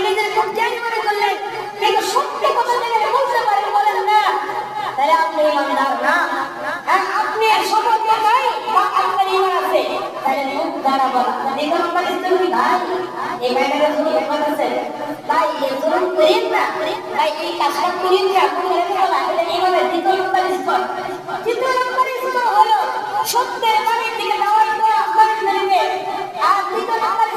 নিজেদের খুব জ্ঞানী মনে করলেন, কিন্তু সত্য কথা যদি বলতে পারেন বলেন না, তাহলে আপনি ইমানদার না। আর আপনি শপথ নাই বা আপনার ইমান আছে, তাহলে মুখ দ্বারা বলা দ্বিতীয় নম্বর স্তরই ভাই এই ম্যাটারে জুলুম করতেছে ভাই, এই জুলুম করেন না ভাই, এই কাজটা করেন না, করে বলা এটা ইমানের দ্বিতীয় নম্বর স্তর। তৃতীয় নম্বর স্তর হলো সত্যের বাণীর দিকে দাওয়াত দেওয়া, আহ্বান করবে। আর তৃতীয় নম্বর